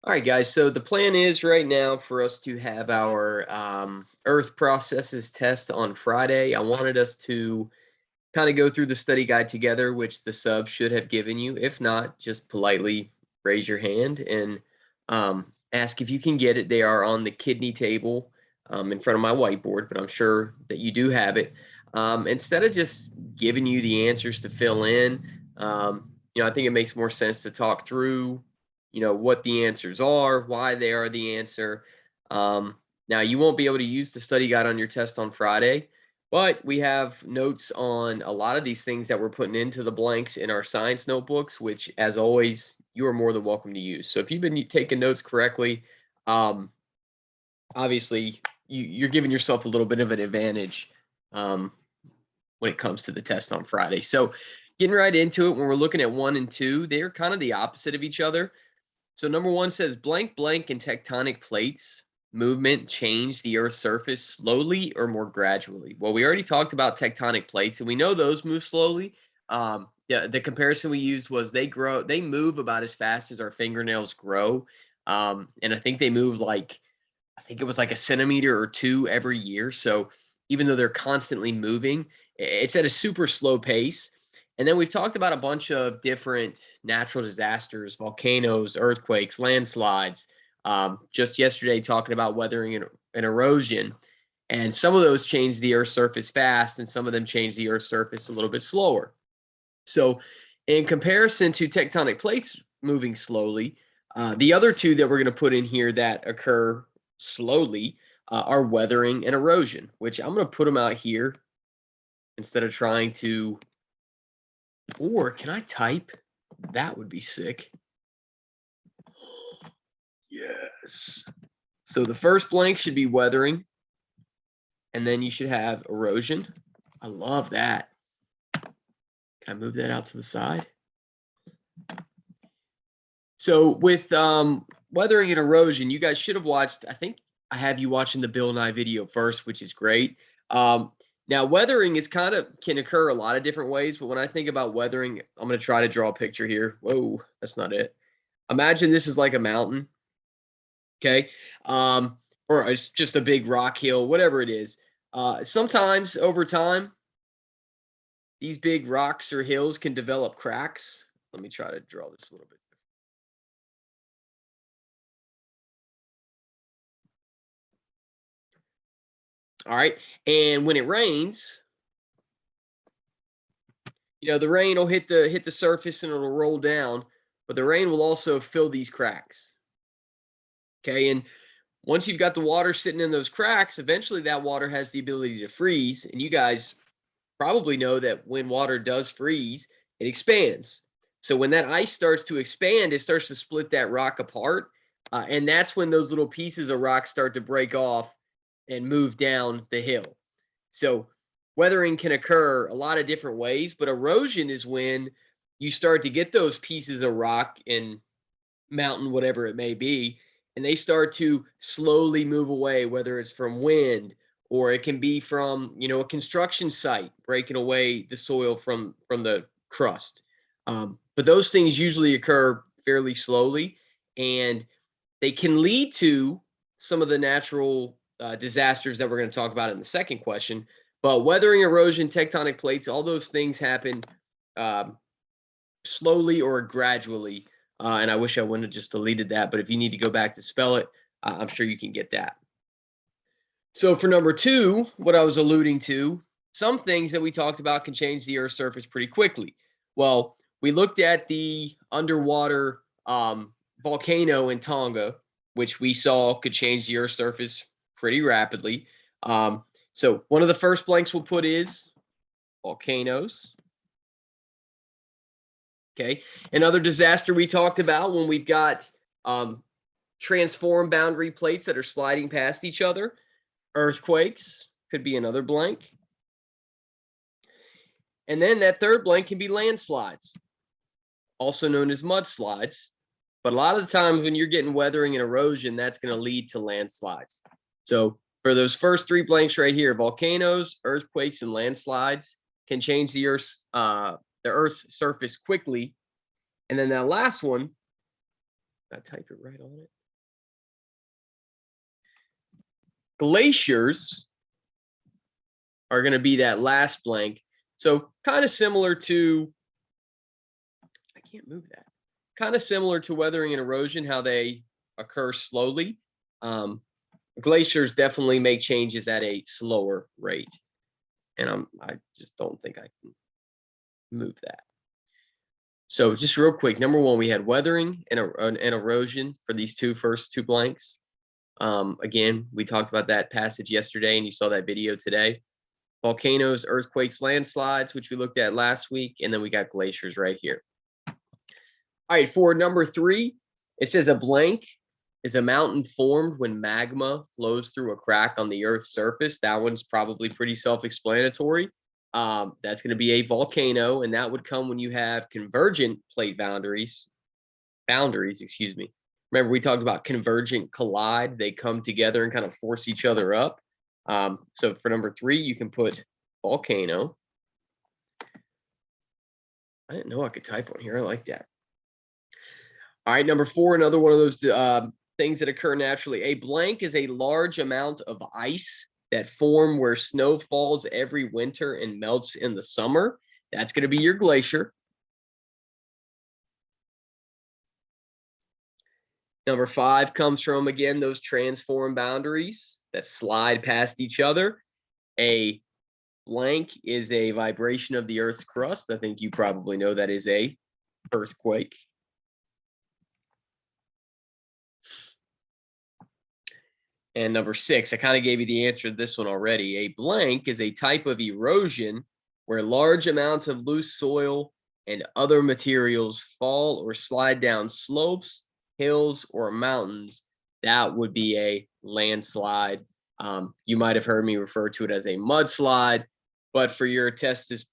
All right, guys. So the plan is right now for us to have our Earth processes test on Friday. I wanted us to kind of go through the study guide together, which the sub should have given you. If not, just politely raise your hand and ask if you can get it. They are on the kidney table in front of my whiteboard, but I'm sure that you do have it. Instead of just giving you the answers to fill in, I think it makes more sense to talk through what the answers are, why they are the answer. Now you won't be able to use the study guide on your test on Friday, but we have notes on a lot of these things that we're putting into the blanks in our science notebooks, which, as always, you are more than welcome to use. So if you've been taking notes correctly, um, obviously you're giving yourself a little bit of an advantage um, when it comes to the test on Friday. So getting right into it, when we're looking at 1 and 2, they're kind of the opposite of each other. So number 1 says blank blank and tectonic plates movement change the Earth's surface slowly or more gradually. Well, we already talked about tectonic plates, and we know those move slowly. The comparison we used was they move about as fast as our fingernails grow, and I think they move I think it was like a centimeter or two every year. So even though they're constantly moving, it's at a super slow pace. And then we've talked about a bunch of different natural disasters, volcanoes, earthquakes, landslides. Just yesterday, talking about weathering and erosion. And some of those change the Earth's surface fast, and some of them change the Earth's surface a little bit slower. So, in comparison to tectonic plates moving slowly, the other two that we're going to put in here that occur slowly are weathering and erosion, which I'm going to put them out here instead of trying to. Or can I type? That would be sick. Yes. So the first blank should be weathering, and then you should have erosion. I love that. Can I move that out to the side? So with weathering and erosion, you guys should have watched, I think I have you watching the Bill Nye video first, which is great. Now, weathering can occur a lot of different ways, but when I think about weathering, I'm going to try to draw a picture here. Whoa, that's not it. Imagine this is like a mountain, okay? Or it's just a big rock hill, whatever it is. Sometimes over time, these big rocks or hills can develop cracks. Let me try to draw this a little bit. All right. And when it rains, the rain will hit the surface and it'll roll down, but the rain will also fill these cracks. Okay. And once you've got the water sitting in those cracks, eventually that water has the ability to freeze. And you guys probably know that when water does freeze, it expands. So when that ice starts to expand, it starts to split that rock apart. And that's when those little pieces of rock start to break off and move down the hill. So weathering can occur a lot of different ways, but erosion is when you start to get those pieces of rock in mountain, whatever it may be, and they start to slowly move away, whether it's from wind or it can be from, a construction site breaking away the soil from the crust. But those things usually occur fairly slowly, and they can lead to some of the natural disasters that we're going to talk about in the second question. But weathering, erosion, tectonic plates, all those things happen um, slowly or gradually. And I wish I wouldn't have just deleted that. But if you need to go back to spell it, I'm sure you can get that. So for number 2, what I was alluding to, some things that we talked about can change the Earth's surface pretty quickly. Well, we looked at the underwater volcano in Tonga, which we saw could change the Earth's surface pretty rapidly. So one of the first blanks we'll put is volcanoes. Okay. Another disaster we talked about when we've got transform boundary plates that are sliding past each other. Earthquakes could be another blank. And then that third blank can be landslides, also known as mudslides. But a lot of the times when you're getting weathering and erosion, that's going to lead to landslides. So for those first 3 blanks right here, volcanoes, earthquakes, and landslides can change the Earth's surface quickly. And then that last one, I type it right on it. Glaciers are going to be that last blank. So kind of similar to, I can't move that. Kind of similar to weathering and erosion, how they occur slowly. Glaciers definitely make changes at a slower rate. And I just don't think I can move that. So just real quick, number one, we had weathering and erosion for these first two blanks. Again, we talked about that passage yesterday, and you saw that video today. Volcanoes, earthquakes, landslides, which we looked at last week, and then we got glaciers right here. All right, for number 3, it says a blank is a mountain formed when magma flows through a crack on the Earth's surface. That one's probably pretty self-explanatory. That's going to be a volcano, and that would come when you have convergent plate boundaries, excuse me. Remember, we talked about convergent collide. They come together and kind of force each other up. So for number 3, you can put volcano. I didn't know I could type on here. I like that. All right, number 4, another one of those things that occur naturally. A blank is a large amount of ice that form where snow falls every winter and melts in the summer. That's going to be your glacier. Number 5 comes from, again, those transform boundaries that slide past each other. A blank is a vibration of the Earth's crust. I think you probably know that is a earthquake. And number 6, I kind of gave you the answer to this one already. A blank is a type of erosion where large amounts of loose soil and other materials fall or slide down slopes, hills, or mountains. That would be a landslide. You might have heard me refer to it as a mudslide, but for your test's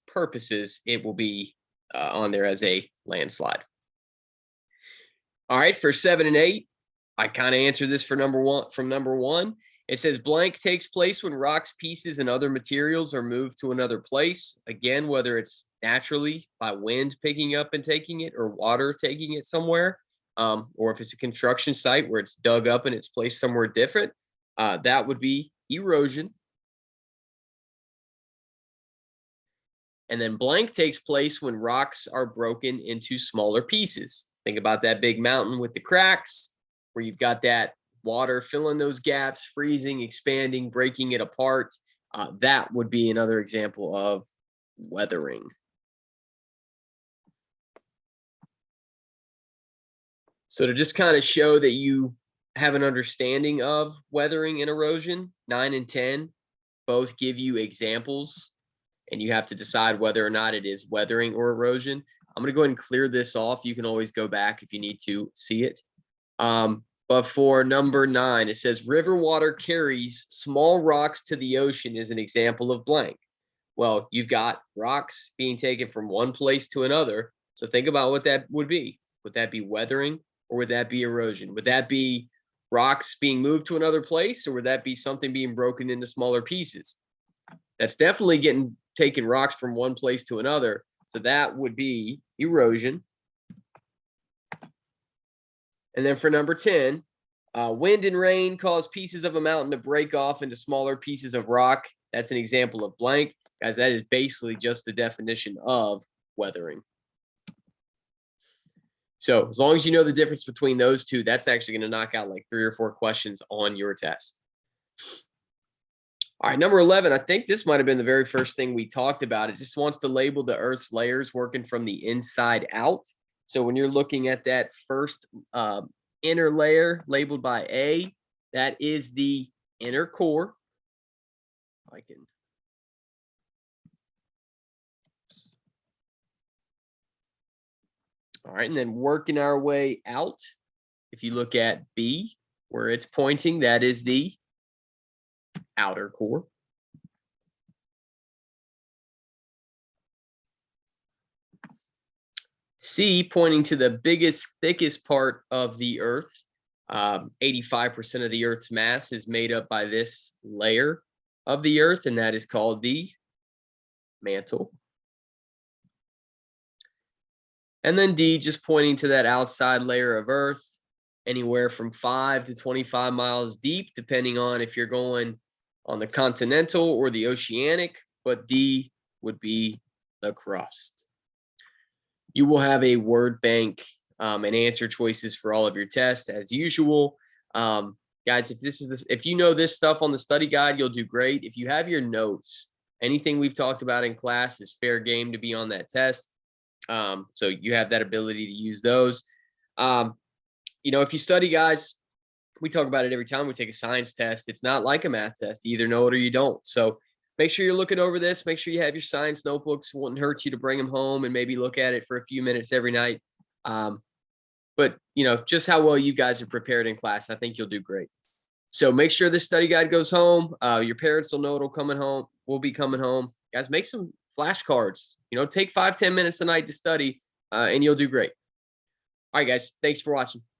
purposes, it will be on there as a landslide. All right, for 7 and 8, I kind of answered this for number 1. It says blank takes place when rocks, pieces, and other materials are moved to another place. Again, whether it's naturally by wind picking up and taking it, or water taking it somewhere, or if it's a construction site where it's dug up and it's placed somewhere different, that would be erosion. And then blank takes place when rocks are broken into smaller pieces. Think about that big mountain with the cracks, where you've got that water filling those gaps, freezing, expanding, breaking it apart. That would be another example of weathering. So to just kind of show that you have an understanding of weathering and erosion, 9 and 10 both give you examples, and you have to decide whether or not it is weathering or erosion. I'm going to go ahead and clear this off. You can always go back if you need to see it. But for number 9, it says river water carries small rocks to the ocean is an example of blank. Well, you've got rocks being taken from one place to another. So think about what that would be. Would that be weathering, or would that be erosion? Would that be rocks being moved to another place, or would that be something being broken into smaller pieces? That's definitely taking rocks from one place to another. So that would be erosion. And then for number 10, wind and rain cause pieces of a mountain to break off into smaller pieces of rock. That's an example of blank. Guys, that is basically just the definition of weathering. So as long as you know the difference between those two, that's actually going to knock out like 3 or 4 questions on your test. All right, number 11, I think this might have been the very first thing we talked about. It just wants to label the Earth's layers working from the inside out. So when you're looking at that first inner layer labeled by A, that is the inner core. I can. All right, and then working our way out, if you look at B, where it's pointing, that is the outer core. C, pointing to the biggest, thickest part of the Earth. 85% of the Earth's mass is made up by this layer of the Earth, and that is called the mantle. And then D, just pointing to that outside layer of Earth. anywhere from 5 to 25 miles deep, depending on if you're going on the continental or the oceanic, but D would be the crust. You will have a word bank and answer choices for all of your tests as usual. Guys, if you know this stuff on the study guide, you'll do great. If you have your notes, anything we've talked about in class is fair game to be on that test. So you have that ability to use those. If you study, guys, we talk about it every time we take a science test. It's not like a math test. You either know it or you don't. So make sure you're looking over this. Make sure you have your science notebooks. It wouldn't hurt you to bring them home and maybe look at it for a few minutes every night. But just how well you guys are prepared in class, I think you'll do great. So make sure this study guide goes home. Your parents will know it'll coming home. We'll be coming home. Guys, make some flashcards. Take 5-10 minutes a night to study, and you'll do great. All right, guys. Thanks for watching.